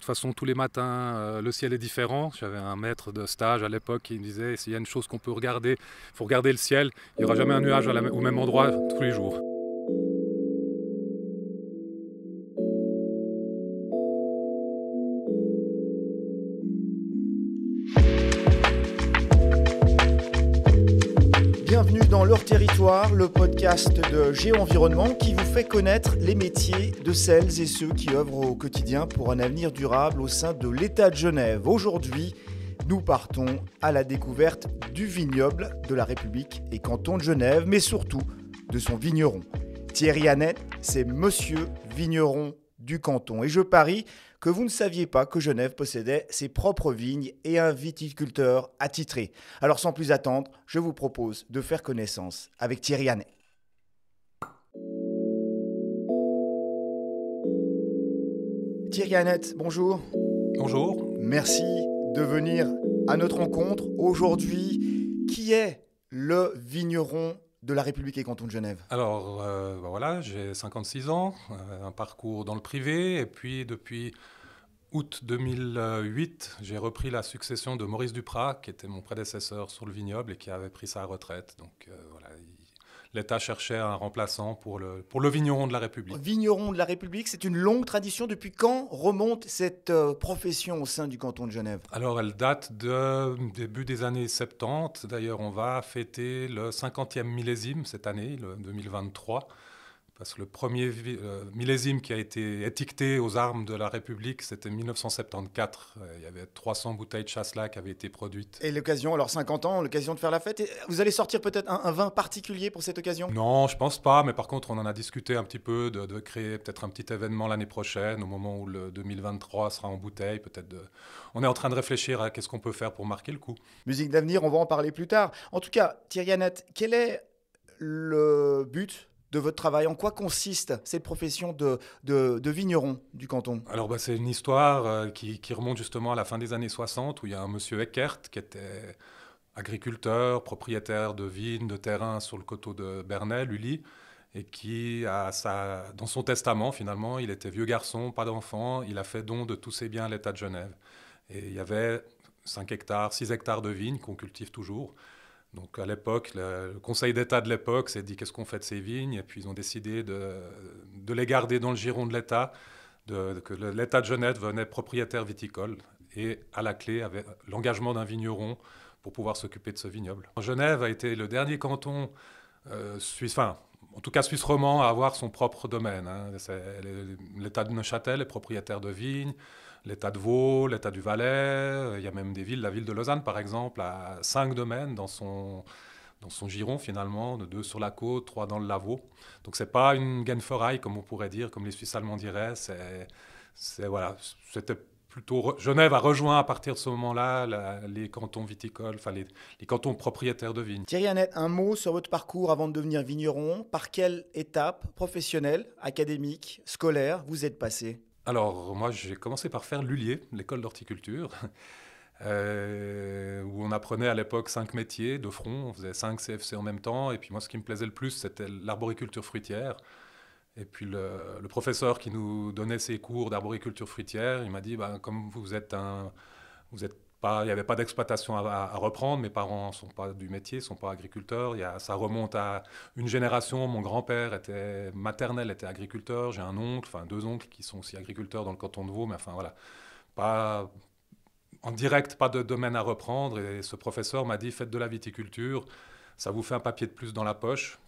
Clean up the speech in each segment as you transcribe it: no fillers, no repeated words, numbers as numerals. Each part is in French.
toute façon, tous les matins, le ciel est différent. J'avais un maître de stage à l'époque qui me disait, s'il y a une chose qu'on peut regarder, il faut regarder le ciel. Il n'y aura jamais un nuage au même endroit tous les jours. Bienvenue dans Leur Territoire, le podcast de Géo-Environnement qui vous fait connaître les métiers de celles et ceux qui œuvrent au quotidien pour un avenir durable au sein de l'État de Genève. Aujourd'hui, nous partons à la découverte du vignoble de la République et canton de Genève, mais surtout de son vigneron. Thierry Annette, c'est monsieur vigneron du canton. Et je parie que vous ne saviez pas que Genève possédait ses propres vignes et un viticulteur attitré. Alors sans plus attendre, je vous propose de faire connaissance avec Thierry Annette. Thierry Annette, bonjour. Bonjour. Merci de venir à notre rencontre. Aujourd'hui, qui est le vigneron de la République et canton de Genève? Alors, voilà, j'ai 56 ans, un parcours dans le privé, et puis depuis août 2008, j'ai repris la succession de Maurice Duprat, qui était mon prédécesseur sur le vignoble et qui avait pris sa retraite. Donc voilà, l'État cherchait un remplaçant pour le vigneron de la République. Vigneron de la République, c'est une longue tradition. Depuis quand remonte cette profession au sein du canton de Genève? Alors, elle date du début des années 70. D'ailleurs, on va fêter le 50e millésime cette année, le 2023. Parce que le premier millésime qui a été étiqueté aux armes de la République, c'était 1974. Il y avait 300 bouteilles de Chasselas qui avaient été produites. Et l'occasion, alors 50 ans, l'occasion de faire la fête. Et vous allez sortir peut-être un vin particulier pour cette occasion? Non, je pense pas, mais par contre, on en a discuté un petit peu de créer peut-être un petit événement l'année prochaine, au moment où le 2023 sera en bouteille. On est en train de réfléchir à qu'est-ce qu'on peut faire pour marquer le coup. Musique d'avenir, on va en parler plus tard. En tout cas, Thierry Annette, quel est le but de votre travail? En quoi consiste cette profession de vigneron du canton? Alors, c'est une histoire qui remonte justement à la fin des années 60, où il y a un monsieur Eckert qui était agriculteur, propriétaire de vignes, de terrains sur le coteau de Bernay, Lully, et qui, dans son testament, finalement, il était vieux garçon, pas d'enfant, il a fait don de tous ses biens à l'État de Genève. Et il y avait 5 hectares, 6 hectares de vignes qu'on cultive toujours. Donc à l'époque, le Conseil d'État de l'époque s'est dit qu'est-ce qu'on fait de ces vignes, et puis ils ont décidé de les garder dans le giron de l'État, que l'État de Genève venait propriétaire viticole, et à la clé avait l'engagement d'un vigneron pour pouvoir s'occuper de ce vignoble. Genève a été le dernier canton suisse, enfin en tout cas suisse romand, à avoir son propre domaine. L'État de Neuchâtel est propriétaire de vignes, l'État de Vaud, l'État du Valais, il y a même des villes, la ville de Lausanne par exemple, a 5 domaines dans son giron finalement, 2 sur la côte, 3 dans le Lavaux. Donc c'est pas une Genferei comme on pourrait dire, comme les Suisses allemands diraient, voilà, c'était plutôt... Genève a rejoint à partir de ce moment-là les cantons viticoles, enfin les cantons propriétaires de vignes. Thierry Annette, un mot sur votre parcours avant de devenir vigneron. Par quelle étape professionnelle, académique, scolaire vous êtes passé? Alors, moi, j'ai commencé par faire l'Hulier, l'école d'horticulture, où on apprenait à l'époque 5 métiers de front, on faisait 5 CFC en même temps, et puis moi, ce qui me plaisait le plus, c'était l'arboriculture fruitière. Et puis le professeur qui nous donnait ses cours d'arboriculture fruitière, il m'a dit, comme vous êtes pas, il n'y avait pas d'exploitation à reprendre, mes parents ne sont pas du métier, ne sont pas agriculteurs, ça remonte à une génération, mon grand-père maternel était agriculteur, j'ai un oncle, enfin 2 oncles qui sont aussi agriculteurs dans le canton de Vaud, mais enfin voilà, pas, en direct, pas de domaine à reprendre, et ce professeur m'a dit, faites de la viticulture, ça vous fait un papier de plus dans la poche.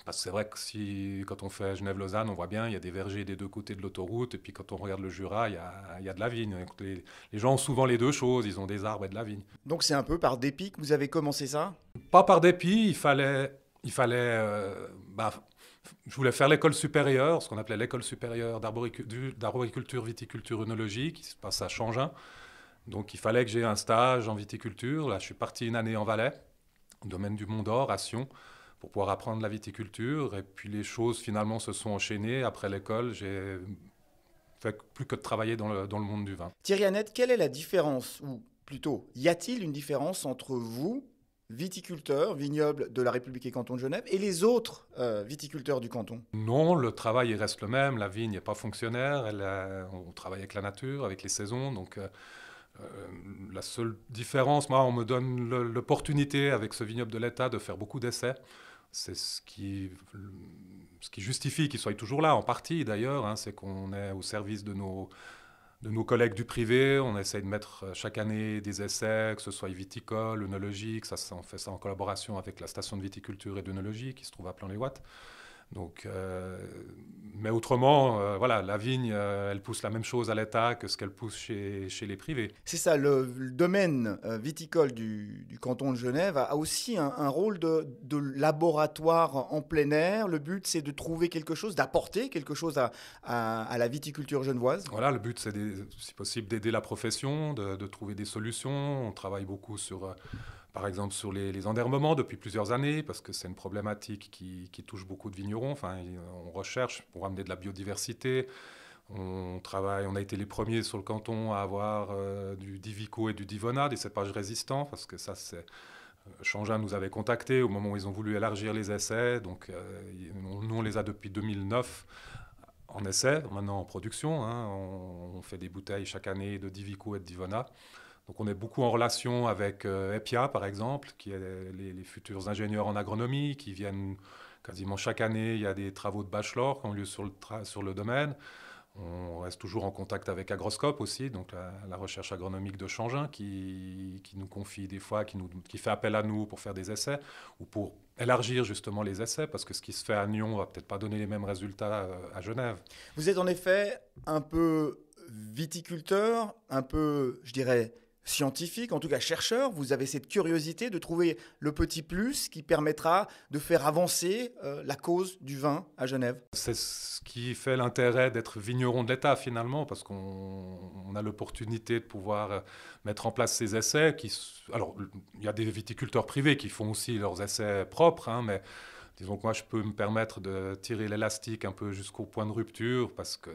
Parce que c'est vrai que quand on fait Genève-Lausanne, on voit bien, il y a des vergers des 2 côtés de l'autoroute, et puis quand on regarde le Jura, il y a de la vigne. Les gens ont souvent les 2 choses, ils ont des arbres et de la vigne. Donc c'est un peu par dépit que vous avez commencé ça? Pas par dépit, je voulais faire l'école supérieure, ce qu'on appelait l'école supérieure d'arboriculture, viticulture, œnologie, qui se passe à Changin. Donc il fallait que j'ai un stage en viticulture. Là, je suis parti une année en Valais, au domaine du Mont d'Or, à Sion, pour pouvoir apprendre la viticulture. Et puis les choses finalement se sont enchaînées. Après l'école, j'ai fait plus que de travailler dans le monde du vin. Thierry Annette, quelle est la différence, ou plutôt, y a-t-il une différence entre vous viticulteurs, vignobles de la République et canton de Genève, et les autres viticulteurs du canton? Non, le travail il reste le même. La vigne n'est pas fonctionnaire. On travaille avec la nature, avec les saisons. Donc, la seule différence, moi, on me donne l'opportunité avec ce vignoble de l'État de faire beaucoup d'essais. C'est ce qui justifie qu'il soit toujours là, en partie d'ailleurs. C'est qu'on est au service de nos collègues du privé. On essaye de mettre chaque année des essais, que ce soit viticoles, œnologiques. On fait ça en collaboration avec la station de viticulture et d'œnologie qui se trouve à Plan-les-Ouates. Donc, mais autrement, voilà, la vigne, elle pousse la même chose à l'État que ce qu'elle pousse chez les privés. C'est ça, le domaine viticole du canton de Genève a aussi un rôle de laboratoire en plein air. Le but, c'est de trouver quelque chose, d'apporter quelque chose à la viticulture genevoise. Voilà, le but, c'est si possible d'aider la profession, de trouver des solutions. On travaille beaucoup par exemple sur les enherbements depuis plusieurs années, parce que c'est une problématique qui touche beaucoup de vignerons. Enfin, on recherche pour amener de la biodiversité. On a été les premiers sur le canton à avoir du Divico et du Divona, des cépages résistants, parce que ça, Changin nous avait contactés au moment où ils ont voulu élargir les essais. Donc, nous, on les a depuis 2009 en essai, maintenant en production. On fait des bouteilles chaque année de Divico et de Divona. Donc on est beaucoup en relation avec EPIA, par exemple, qui est les futurs ingénieurs en agronomie, qui viennent quasiment chaque année. Il y a des travaux de bachelor qui ont lieu sur le domaine. On reste toujours en contact avec Agroscope aussi, donc la recherche agronomique de Changin, qui nous confie des fois, qui fait appel à nous pour faire des essais, ou pour élargir justement les essais, parce que ce qui se fait à Nyon ne va peut-être pas donner les mêmes résultats à Genève. Vous êtes en effet un peu viticulteur, un peu, je dirais, scientifique, en tout cas chercheur. Vous avez cette curiosité de trouver le petit plus qui permettra de faire avancer la cause du vin à Genève. C'est ce qui fait l'intérêt d'être vigneron de l'État finalement, parce qu'on a l'opportunité de pouvoir mettre en place ces essais. Alors, il y a des viticulteurs privés qui font aussi leurs essais propres, mais disons que moi je peux me permettre de tirer l'élastique un peu jusqu'au point de rupture, parce que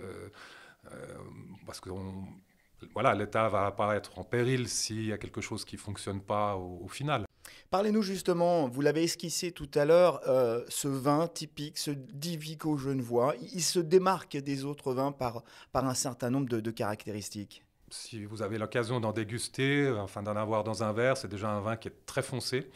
voilà, l'État va pas être en péril s'il y a quelque chose qui ne fonctionne pas au final. Parlez-nous justement, vous l'avez esquissé tout à l'heure, ce vin typique, ce Divico genevois, il se démarque des autres vins par un certain nombre de caractéristiques. Si vous avez l'occasion d'en déguster, enfin d'en avoir dans un verre, c'est déjà un vin qui est très foncé.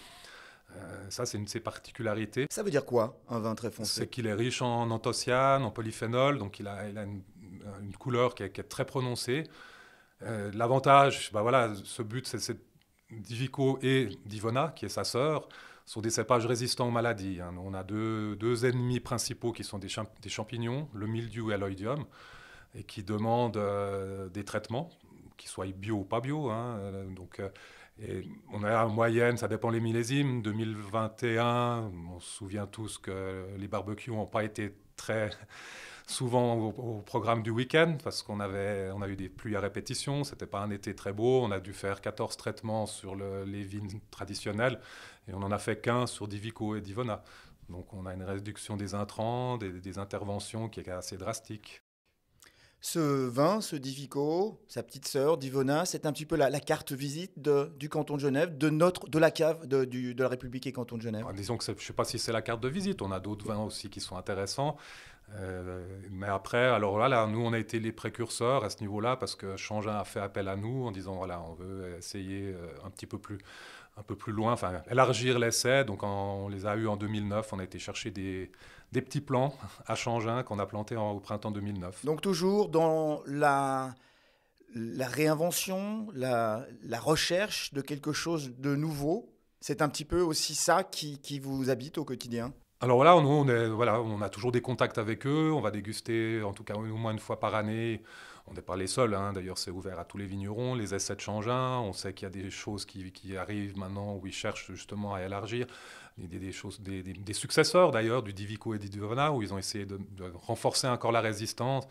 Ça, c'est une de ses particularités. Ça veut dire quoi, un vin très foncé? C'est qu'il est riche en anthocyanes, en polyphénol, donc il a une couleur qui est très prononcée. L'avantage, voilà, ce but, c'est Divico et Divona, qui est sa sœur, sont des cépages résistants aux maladies. On a deux ennemis principaux qui sont des champignons, le mildiou et l'oïdium, et qui demandent des traitements, qu'ils soient bio ou pas bio. Et on a en moyenne, ça dépend les millésimes, 2021, on se souvient tous que les barbecues n'ont pas été très souvent au programme du week-end, parce qu'on a eu des pluies à répétition, c'était pas un été très beau, on a dû faire 14 traitements sur les vignes traditionnelles, et on en a fait qu'un sur Divico et Divona. Donc on a une réduction des intrants, des interventions qui est assez drastique. Ce vin, ce Divico, sa petite sœur, Divona, c'est un petit peu la carte visite du canton de Genève, de la cave de la République et canton de Genève. Disons que je ne sais pas si c'est la carte de visite, on a d'autres vins aussi qui sont intéressants. Mais après, alors là, nous, on a été les précurseurs à ce niveau-là, parce que Changin a fait appel à nous en disant, voilà, on veut essayer un peu plus loin, enfin, élargir l'essai. Donc, on les a eus en 2009, on a été chercher des petits plants à Changin qu'on a plantés au printemps 2009. Donc, toujours dans la réinvention, la recherche de quelque chose de nouveau, c'est un petit peu aussi ça qui vous habite au quotidien? Alors là, on a toujours des contacts avec eux, on va déguster en tout cas au moins une fois par année. On n'est pas les seuls, d'ailleurs c'est ouvert à tous les vignerons, les essais de Changin. On sait qu'il y a des choses qui arrivent maintenant où ils cherchent justement à élargir. Des successeurs d'ailleurs du Divico et du Divona, où ils ont essayé de renforcer encore la résistance,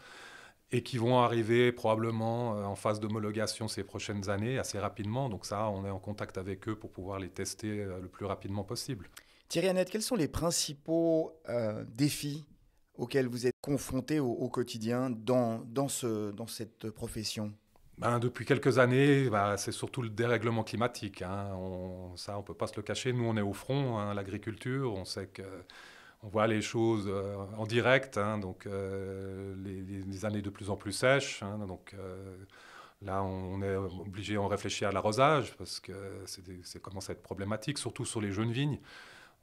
et qui vont arriver probablement en phase d'homologation ces prochaines années, assez rapidement. Donc ça, on est en contact avec eux pour pouvoir les tester le plus rapidement possible. Thierry Annette, quels sont les principaux défis auxquels vous êtes confrontés au quotidien dans cette profession? Depuis quelques années, c'est surtout le dérèglement climatique, hein. Ça, on ne peut pas se le cacher. Nous, on est au front, hein, l'agriculture. On sait qu'on voit les choses en direct, hein, donc les années de plus en plus sèches, hein, donc là, on est obligé, on réfléchit à l'arrosage parce que c'est commence à être problématique, surtout sur les jeunes vignes.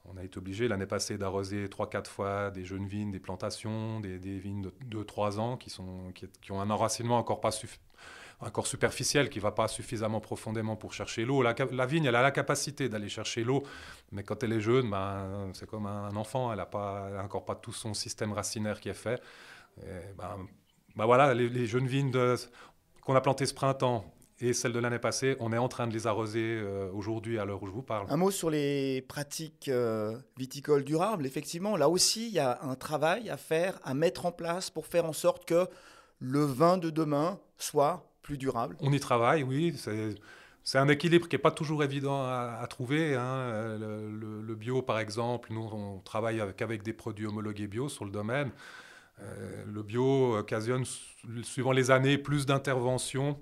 On a été obligé l'année passée d'arroser 3-4 fois des jeunes vignes, des plantations, des vignes de 2-3 ans qui ont un enracinement encore superficiel, qui ne va pas suffisamment profondément pour chercher l'eau. La vigne, elle a la capacité d'aller chercher l'eau, mais quand elle est jeune, c'est comme un enfant, elle n'a encore pas tout son système racinaire qui est fait. Et voilà, les jeunes vignes qu'on a plantées ce printemps et celles de l'année passée, on est en train de les arroser aujourd'hui à l'heure où je vous parle. Un mot sur les pratiques viticoles durables. Effectivement, là aussi, il y a un travail à faire, à mettre en place pour faire en sorte que le vin de demain soit plus durable. On y travaille, oui. C'est un équilibre qui n'est pas toujours évident à trouver, hein. Le bio, par exemple, nous, on travaille qu'avec des produits homologués bio sur le domaine. Le bio occasionne, suivant les années, plus d'interventions,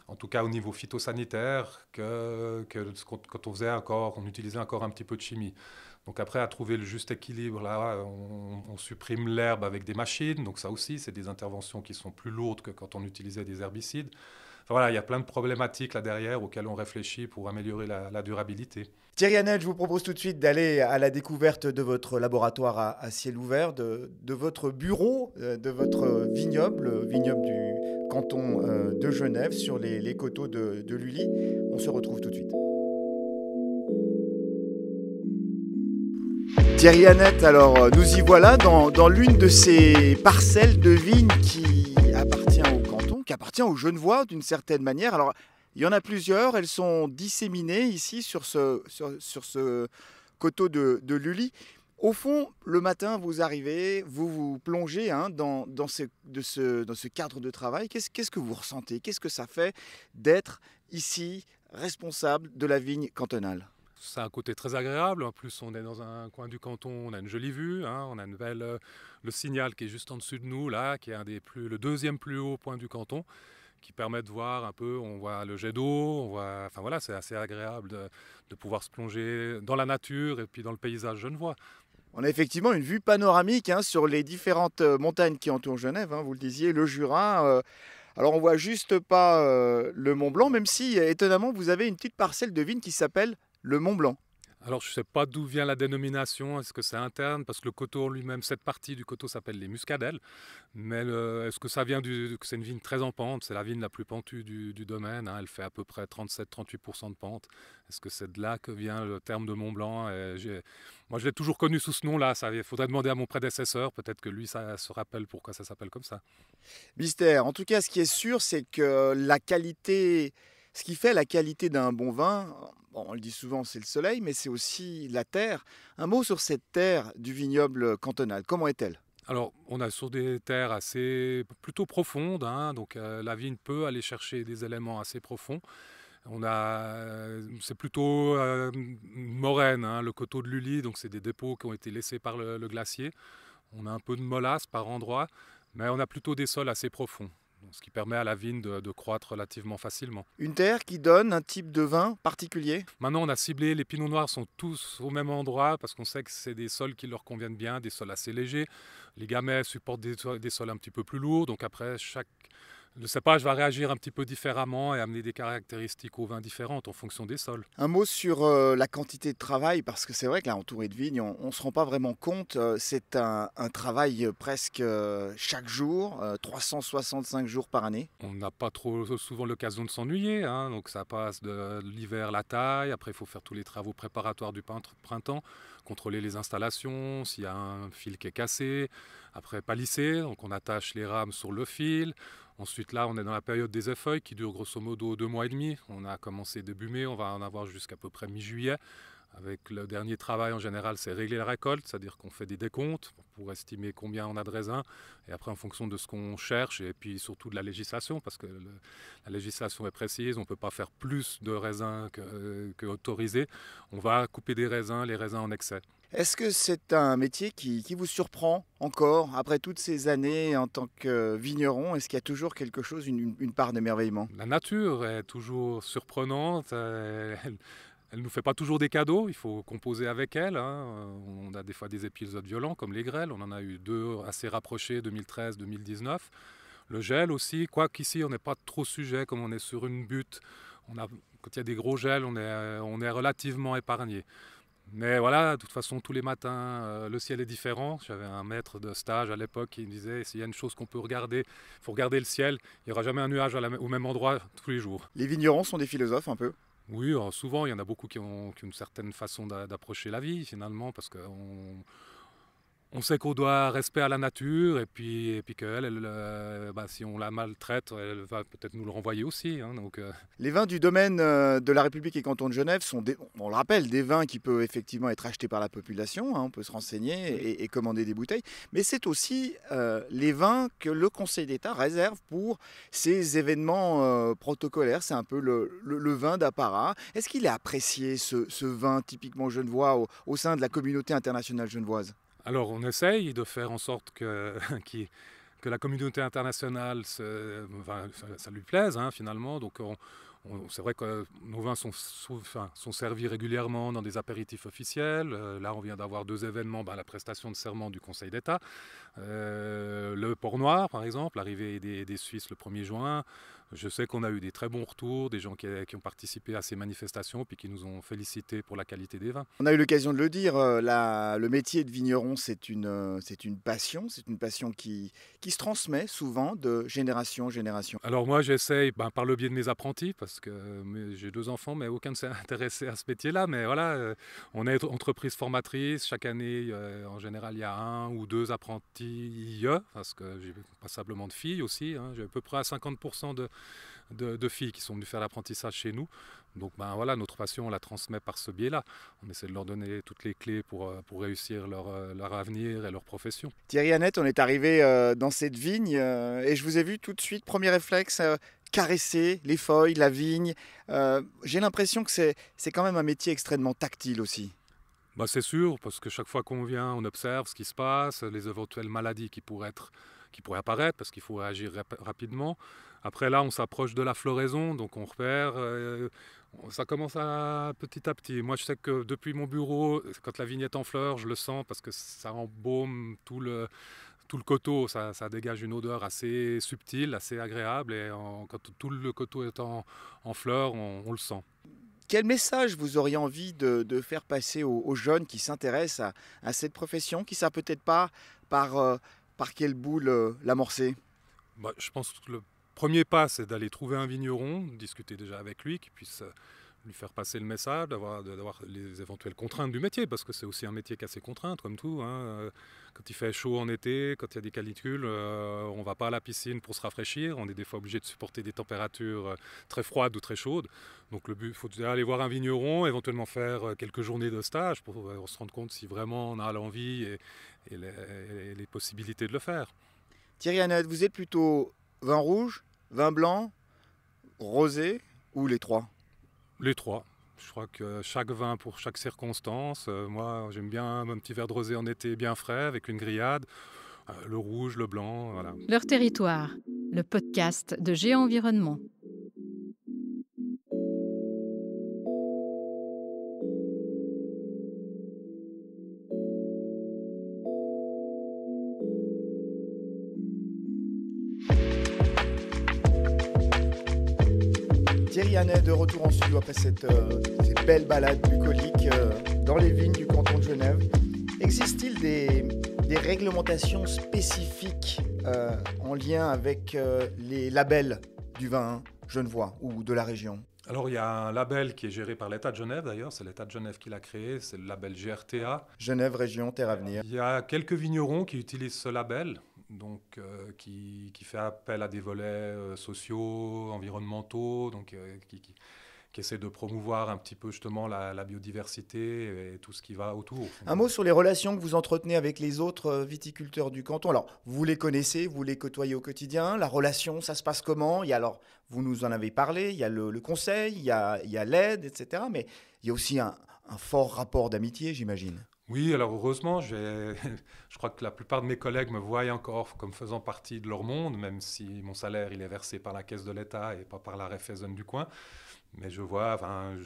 en tout cas au niveau phytosanitaire, que quand on utilisait encore un petit peu de chimie. Donc après, à trouver le juste équilibre, là, on supprime l'herbe avec des machines. Donc ça aussi, c'est des interventions qui sont plus lourdes que quand on utilisait des herbicides. Enfin, voilà, il y a plein de problématiques là derrière auxquelles on réfléchit pour améliorer la durabilité. Thierry Annette, je vous propose tout de suite d'aller à la découverte de votre laboratoire à ciel ouvert, de votre bureau, de votre vignoble, le vignoble du canton de Genève, sur les coteaux de Lully. On se retrouve tout de suite. Thierry Annette, alors nous y voilà dans l'une de ces parcelles de vignes qui appartient au canton, qui appartient aux Genevois d'une certaine manière. Alors il y en a plusieurs, elles sont disséminées ici sur ce coteau de Lully. Au fond, le matin, vous arrivez, vous vous plongez dans ce cadre de travail. Qu'est-ce que vous ressentez? Qu'est-ce que ça fait d'être ici responsable de la vigne cantonale? C'est un côté très agréable. En plus, on est dans un coin du canton, on a une jolie vue, hein. On a le Signal qui est juste en dessus de nous, là, qui est le deuxième plus haut point du canton, qui permet de voir un peu, on voit le jet d'eau, enfin voilà, c'est assez agréable de pouvoir se plonger dans la nature et puis dans le paysage genevois. On a effectivement une vue panoramique sur les différentes montagnes qui entourent Genève, vous le disiez, le Jura. Alors on voit juste pas le Mont Blanc, même si étonnamment vous avez une petite parcelle de vigne qui s'appelle le Mont Blanc. Alors, je ne sais pas d'où vient la dénomination. Est-ce que c'est interne? Parce que le coteau lui-même, cette partie du coteau s'appelle les Muscadelles. Mais est-ce que ça vient que c'est une vigne très en pente? C'est la vigne la plus pentue du domaine, hein. Elle fait à peu près 37-38% de pente. Est-ce que c'est de là que vient le terme de Mont Blanc? Moi, je l'ai toujours connu sous ce nom-là. Il faudrait demander à mon prédécesseur. Peut-être que lui, ça se rappelle pourquoi ça s'appelle comme ça. Mystère. En tout cas, ce qui est sûr, c'est que ce qui fait la qualité d'un bon vin, bon, on le dit souvent, c'est le soleil, mais c'est aussi la terre. Un mot sur cette terre du vignoble cantonal. Comment est-elle? Alors, on a sur des terres plutôt profondes, hein, donc la vigne peut aller chercher des éléments assez profonds. C'est plutôt moraine, hein, le coteau de Lully, donc c'est des dépôts qui ont été laissés par le glacier. On a un peu de molasse par endroits, mais on a plutôt des sols assez profonds, ce qui permet à la vigne de croître relativement facilement. Une terre qui donne un type de vin particulier? Maintenant, on a ciblé, les pinots noirs sont tous au même endroit parce qu'on sait que c'est des sols qui leur conviennent bien, des sols assez légers. Les gamets supportent des sols un petit peu plus lourds, donc après, le cépage va réagir un petit peu différemment et amener des caractéristiques au vin différentes en fonction des sols. Un mot sur la quantité de travail, parce que c'est vrai que là, entouré de vignes, on ne se rend pas vraiment compte. C'est un travail presque chaque jour, 365 jours par année. On n'a pas trop souvent l'occasion de s'ennuyer, hein, donc ça passe de l'hiver, la taille, après il faut faire tous les travaux préparatoires du printemps, contrôler les installations, s'il y a un fil qui est cassé, après palisser, donc on attache les rames sur le fil. Ensuite, là, on est dans la période des effeuilles qui dure grosso modo 2 mois et demi. On a commencé début mai, on va en avoir jusqu'à peu près mi-juillet. Avec le dernier travail, en général, c'est régler la récolte, c'est-à-dire qu'on fait des décomptes pour estimer combien on a de raisins. Et après, en fonction de ce qu'on cherche, et puis surtout de la législation, parce que la législation est précise, on ne peut pas faire plus de raisins que autorisé. On va couper des raisins, les raisins en excès. Est-ce que c'est un métier qui vous surprend encore après toutes ces années en tant que vigneron? Est-ce qu'il y a toujours quelque chose, une part d'émerveillement? La nature est toujours surprenante. Elle ne nous fait pas toujours des cadeaux, il faut composer avec elle. On a des fois des épisodes violents comme les grêles, on en a eu 2 assez rapprochés, 2013-2019. Le gel aussi, quoiqu'ici on n'est pas trop sujet, comme on est sur une butte. Quand il y a des gros gels, on est relativement épargné. Mais voilà, de toute façon, tous les matins, le ciel est différent. J'avais un maître de stage à l'époque qui me disait, s'il y a une chose qu'on peut regarder, il faut regarder le ciel. Il n'y aura jamais un nuage au même endroit tous les jours. Les vignerons sont des philosophes un peu? Oui, souvent, il y en a beaucoup qui ont une certaine façon d'approcher la vie, finalement, parce qu'on sait qu'on doit respect à la nature, et puis qu'elle, si on la maltraite, elle va peut-être nous le renvoyer aussi. Donc, Les vins du domaine de la République et canton de Genève sont, on le rappelle, des vins qui peuvent effectivement être achetés par la population, on peut se renseigner et commander des bouteilles, mais c'est aussi les vins que le Conseil d'État réserve pour ces événements protocolaires. C'est un peu le vin d'apparat. Est-ce qu'il est apprécié, ce vin typiquement genevois, au sein de la communauté internationale genevoise? Alors, on essaye de faire en sorte que la communauté internationale, ça lui plaise, finalement. Donc, c'est vrai que nos vins sont servis régulièrement dans des apéritifs officiels. Là, on vient d'avoir 2 événements, la prestation de serment du Conseil d'État. Le Port Noir, par exemple, l'arrivée des Suisses le 1er juin. Je sais qu'on a eu des très bons retours, des gens qui ont participé à ces manifestations puis qui nous ont félicités pour la qualité des vins. On a eu l'occasion de le dire, le métier de vigneron, c'est une passion qui se transmet souvent de génération en génération. Alors moi, j'essaye par le biais de mes apprentis, parce que j'ai 2 enfants, mais aucun ne s'est intéressé à ce métier-là. Mais voilà, on est entreprise formatrice. Chaque année, en général, il y a 1 ou 2 apprentis, parce que j'ai passablement de filles aussi. J'ai à peu près à 50% de filles qui sont venues faire l'apprentissage chez nous. Donc voilà, notre passion, on la transmet par ce biais-là. On essaie de leur donner toutes les clés pour réussir leur avenir et leur profession. Thierry Annette, on est arrivé dans cette vigne et je vous ai vu tout de suite, premier réflexe, caresser les feuilles, la vigne. J'ai l'impression que c'est quand même un métier extrêmement tactile aussi. C'est sûr, parce que chaque fois qu'on vient, on observe ce qui se passe, les éventuelles maladies qui pourraient apparaître, parce qu'il faut agir rapidement. Après là, on s'approche de la floraison, donc on repère. Ça commence petit à petit. Moi, je sais que depuis mon bureau, quand la vigne est en fleurs, je le sens parce que ça embaume tout le coteau. Ça dégage une odeur assez subtile, assez agréable. Et quand tout le coteau est en fleurs, on le sent. Quel message vous auriez envie de faire passer aux jeunes qui s'intéressent à cette profession, qui ne savent peut-être pas par quel bout l'amorcer? Je pense que le premier pas, c'est d'aller trouver un vigneron, discuter déjà avec lui, qui puisse lui faire passer le message, d'avoir les éventuelles contraintes du métier, parce que c'est aussi un métier qui a ses contraintes, comme tout. Quand il fait chaud en été, quand il y a des canicules, on ne va pas à la piscine pour se rafraîchir. On est des fois obligé de supporter des températures très froides ou très chaudes. Donc le but, il faut aller voir un vigneron, éventuellement faire quelques journées de stage pour se rendre compte si vraiment on a l'envie et les possibilités de le faire. Thierry Annette, vous êtes plutôt vin rouge, vin blanc, rosé ou les 3? Les 3. Je crois que chaque vin pour chaque circonstance. Moi, j'aime bien un petit verre de rosé en été bien frais avec une grillade. Le rouge, le blanc, voilà. Leur territoire, le podcast de Géo-Environnement. Thierry Annette, de retour en studio après cette belle balade bucolique dans les vignes du canton de Genève. Existe-t-il des réglementations spécifiques en lien avec les labels du vin genevois ou de la région? Alors il y a un label qui est géré par l'État de Genève d'ailleurs, c'est l'État de Genève qui l'a créé, c'est le label GRTA. Genève Région Terre Avenir. Il y a quelques vignerons qui utilisent ce label, donc qui fait appel à des volets sociaux, environnementaux, donc qui essaie de promouvoir un petit peu justement la biodiversité et tout ce qui va autour. Un mot sur les relations que vous entretenez avec les autres viticulteurs du canton. Alors, vous les connaissez, vous les côtoyez au quotidien. La relation, ça se passe comment? Alors, vous nous en avez parlé, il y a le conseil, il y a l'aide, etc. Mais il y a aussi un fort rapport d'amitié, j'imagine. Oui, alors heureusement, je crois que la plupart de mes collègues me voient encore comme faisant partie de leur monde, même si mon salaire il est versé par la caisse de l'État et pas par la Raiffeisen du coin. Mais je vois, enfin,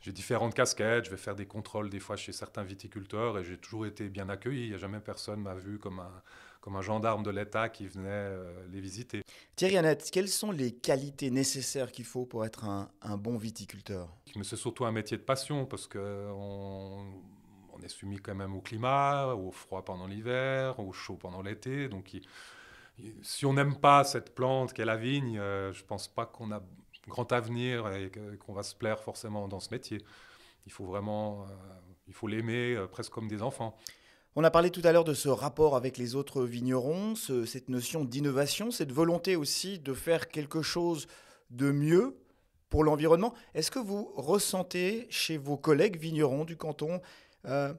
j'ai différentes casquettes, je vais faire des contrôles des fois chez certains viticulteurs et j'ai toujours été bien accueilli. Il n'y a jamais personne m'a vu comme un gendarme de l'État qui venait les visiter. Thierry Annette, quelles sont les qualités nécessaires qu'il faut pour être un bon viticulteur? Mais c'est surtout un métier de passion parce qu'on est soumis quand même au climat, au froid pendant l'hiver, au chaud pendant l'été. Donc si on n'aime pas cette plante qu'est la vigne, je ne pense pas qu'on a grand avenir et qu'on va se plaire forcément dans ce métier. Il faut vraiment, il faut l'aimer presque comme des enfants. On a parlé tout à l'heure de ce rapport avec les autres vignerons, cette notion d'innovation, cette volonté aussi de faire quelque chose de mieux pour l'environnement. Est-ce que vous ressentez chez vos collègues vignerons du canton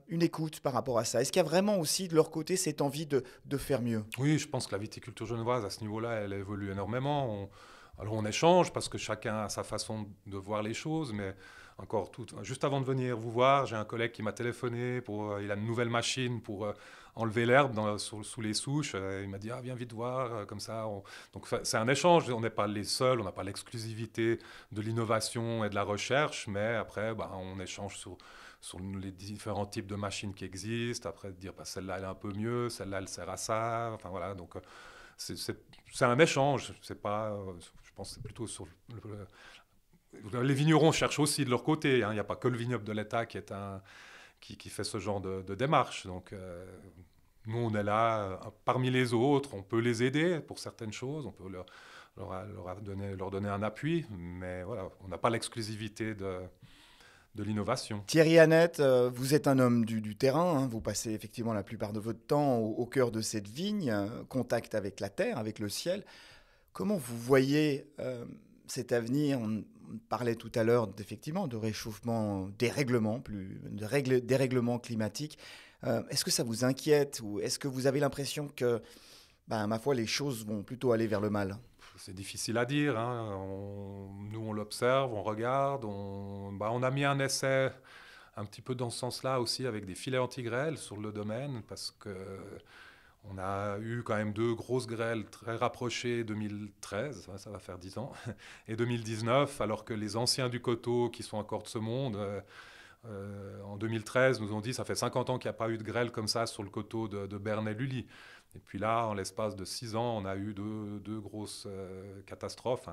une écoute par rapport à ça? Est-ce qu'il y a vraiment aussi de leur côté cette envie de faire mieux? Oui, je pense que la viticulture genevoise, à ce niveau-là, elle évolue énormément. Alors on échange parce que chacun a sa façon de voir les choses, mais encore juste avant de venir vous voir, j'ai un collègue qui m'a téléphoné, il a une nouvelle machine pour enlever l'herbe sous les souches. Il m'a dit viens vite voir, comme ça. Donc c'est un échange, on n'est pas les seuls, on n'a pas l'exclusivité de l'innovation et de la recherche, mais après on échange sur les différents types de machines qui existent, après de dire celle-là elle est un peu mieux, celle-là elle sert à ça, enfin voilà, donc c'est un échange, c'est pas, je pense que c'est plutôt sur les vignerons cherchent aussi de leur côté, hein. Il n'y a pas que le vignoble de l'État qui fait ce genre de démarche, donc nous on est là parmi les autres, on peut les aider pour certaines choses, on peut leur donner un appui, mais voilà, on n'a pas l'exclusivité de l'innovation. Thierry Annette, vous êtes un homme du terrain, hein, vous passez effectivement la plupart de votre temps au cœur de cette vigne, contact avec la terre, avec le ciel. Comment vous voyez cet avenir? On parlait tout à l'heure effectivement de réchauffement, dérèglement climatique. Est-ce que ça vous inquiète ou est-ce que vous avez l'impression que, ma foi, les choses vont plutôt aller vers le mal? C'est difficile à dire, hein. Nous, on l'observe, on regarde. On a mis un essai un petit peu dans ce sens-là aussi avec des filets anti-grêle sur le domaine parce qu'on a eu quand même 2 grosses grêles très rapprochées 2013, ça va faire 10 ans, et 2019, alors que les anciens du coteau qui sont encore de ce monde, en 2013, nous ont dit ça fait 50 ans qu'il n'y a pas eu de grêle comme ça sur le coteau de Bernay-Lully. Et puis là, en l'espace de 6 ans, on a eu deux grosses catastrophes.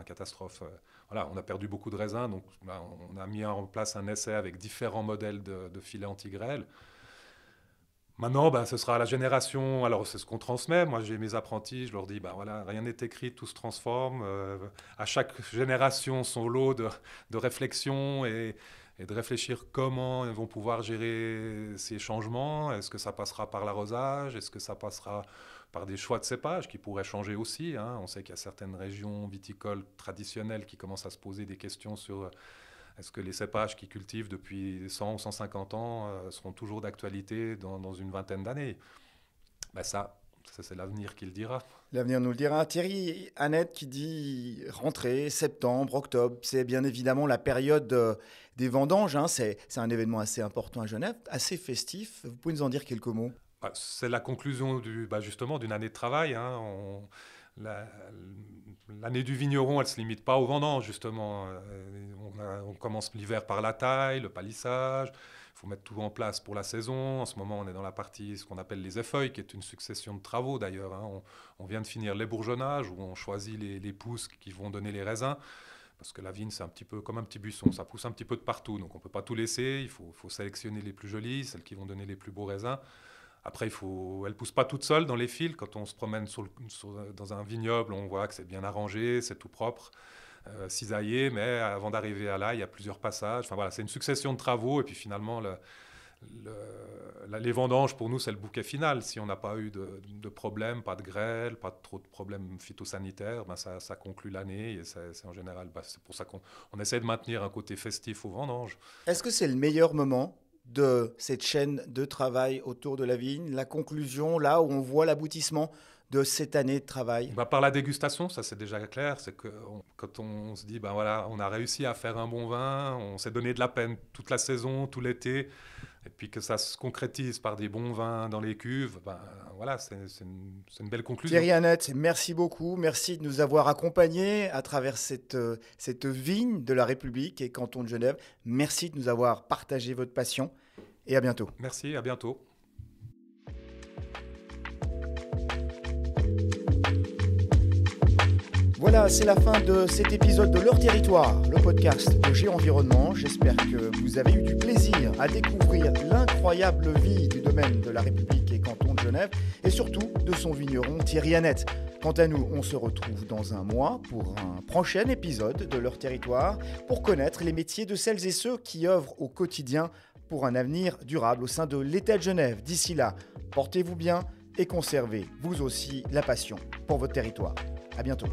Voilà, on a perdu beaucoup de raisins, donc on a mis en place un essai avec différents modèles de filets anti-grêle. Maintenant, ce sera à la génération, alors c'est ce qu'on transmet. Moi, j'ai mes apprentis, je leur dis, voilà, rien n'est écrit, tout se transforme. À chaque génération, son lot de réflexion et de réfléchir comment ils vont pouvoir gérer ces changements. Est-ce que ça passera par l'arrosage? Est-ce que ça passera par des choix de cépages qui pourraient changer aussi, hein? On sait qu'il y a certaines régions viticoles traditionnelles qui commencent à se poser des questions sur est-ce que les cépages qu'ils cultivent depuis 100 ou 150 ans seront toujours d'actualité dans une vingtaine d'années. Ça, c'est l'avenir qui le dira. L'avenir nous le dira. Thierry Annette qui dit rentrée, septembre, octobre, c'est bien évidemment la période des vendanges, hein. C'est un événement assez important à Genève, assez festif. Vous pouvez nous en dire quelques mots? C'est la conclusion justement d'une année de travail, hein. L'année du vigneron, elle ne se limite pas aux vendanges, justement. On commence l'hiver par la taille, le palissage. Il faut mettre tout en place pour la saison. En ce moment, on est dans la partie, ce qu'on appelle les effeuilles, qui est une succession de travaux d'ailleurs, hein. On vient de finir l'ébourgeonnage, où on choisit les pousses qui vont donner les raisins. Parce que la vigne, c'est un petit peu comme un petit buisson, ça pousse un petit peu de partout. Donc on ne peut pas tout laisser, il faut sélectionner les plus jolies, celles qui vont donner les plus beaux raisins. Après, elle ne pousse pas toute seule dans les fils. Quand on se promène dans un vignoble, on voit que c'est bien arrangé, c'est tout propre, cisaillé. Mais avant d'arriver à là, il y a plusieurs passages. Enfin, voilà, c'est une succession de travaux. Et puis finalement, les vendanges, pour nous, c'est le bouquet final. Si on n'a pas eu de problème, pas de grêle, pas trop de problèmes phytosanitaires, ça conclut l'année. Et c'est en général, c'est pour ça qu'on essaie de maintenir un côté festif aux vendanges. Est-ce que c'est le meilleur moment de cette chaîne de travail autour de la vigne, la conclusion, là où on voit l'aboutissement de cette année de travail? Par la dégustation, ça c'est déjà clair, c'est que quand on se dit, voilà, on a réussi à faire un bon vin, on s'est donné de la peine toute la saison, tout l'été, et puis que ça se concrétise par des bons vins dans les cuves, voilà, c'est une belle conclusion. Thierry Annette, merci beaucoup, merci de nous avoir accompagnés à travers cette vigne de la République et canton de Genève. Merci de nous avoir partagé votre passion et à bientôt. Merci, à bientôt. Voilà, c'est la fin de cet épisode de Leur Territoire, le podcast de Géenvironnement. J'espère que vous avez eu du plaisir à découvrir l'incroyable vie du domaine de la République et canton de Genève et surtout de son vigneron Thierry Annette. Quant à nous, on se retrouve dans un mois pour un prochain épisode de Leur Territoire pour connaître les métiers de celles et ceux qui œuvrent au quotidien pour un avenir durable au sein de l'État de Genève. D'ici là, portez-vous bien et conservez vous aussi la passion pour votre territoire. À bientôt.